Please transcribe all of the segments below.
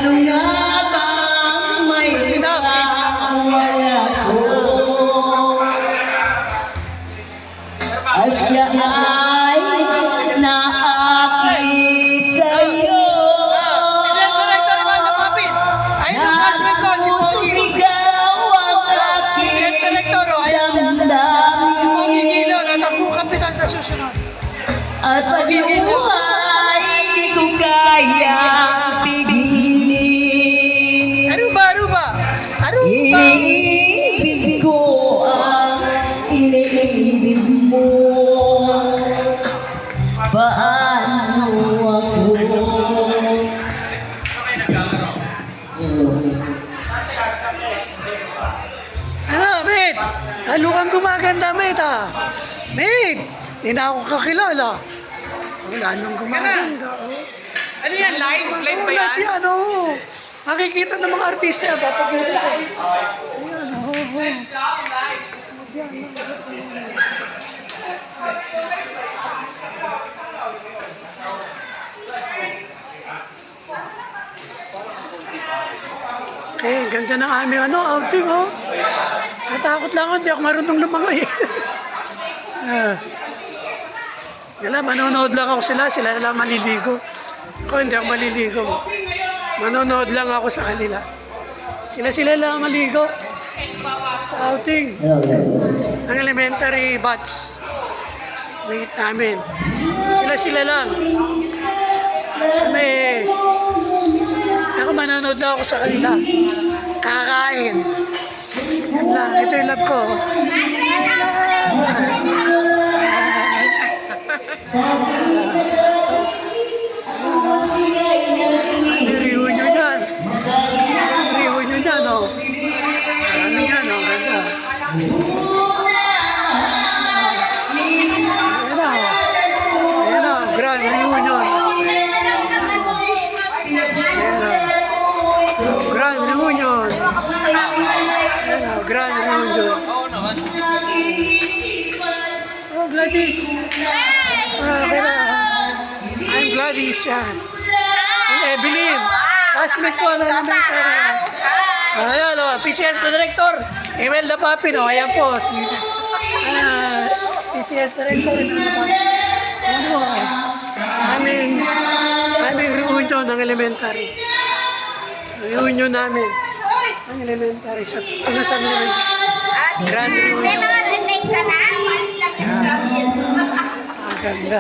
Ano nga bang may wala ko? At siya ay naakit sa'yo. Nasusigaw ang aking damdamin. At pag-iuhay, di ko kayang pigilin. Aruba! Ibig ko ang iniibig mo. Paano ako? Ano, mate? Lalo kang gumaganda, mate, ha? Mate! Hindi na ako kakilala. Wala nang gumaganda, oh. Ano yan? Live? Live ba yan? Yan, oh. Makikita ng mga artista yan, papagod ko. Ayan, oh. Okay, ganda ng aming outing, oh. Natakot lang ako, hindi ako marunong lumangoy. Wala, manonood lang ako sila na lang maliligo. Ako hindi ako maliligo. Manonood lang ako sa kanila. Sila lang maligo sa outing ng elementary batch. Wait namin. Sila lang. Ako manonood lang ako sa kanila. Kakain. Yan lang. Ito yung love ko. Reunion yan. Reunion yan, oh. Ano yan, oh. Ganda. Ayan, oh. Grand reunion. Grand reunion. Grand reunion. Oh, Gladys. I'm Gladys yan. And Evelyn. Classmate ko na naman. Ayan o, PCS na director. Imelda Papin o, ayan po. Si, PCS director. Ano o, aming reunion ng elementary. Reunion namin. Ang elementary sa Tunasan Elementary. Grand reunion. May mga retake ka na? Malis lang yung scrubble. Ang ganda.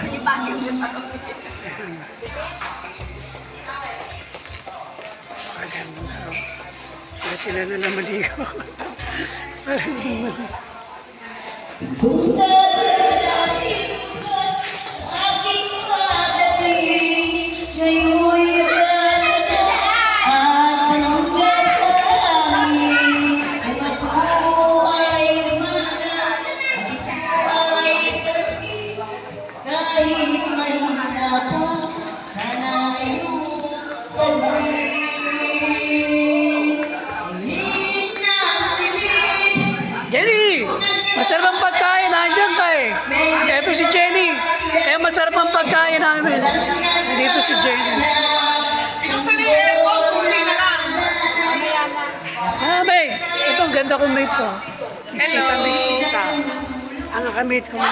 Maganda. Sila na lang maligo. Parang maligo. Jenny! Masarap ang pagkain, nandiyan ka eh. Ito si Jenny. Kaya masarap ang pagkain namin. Dito si Jenny. Yung sa niya, susi na lang. Babe. Ito ang ganda kong mate ko. Mistisa. Ang kamate ko.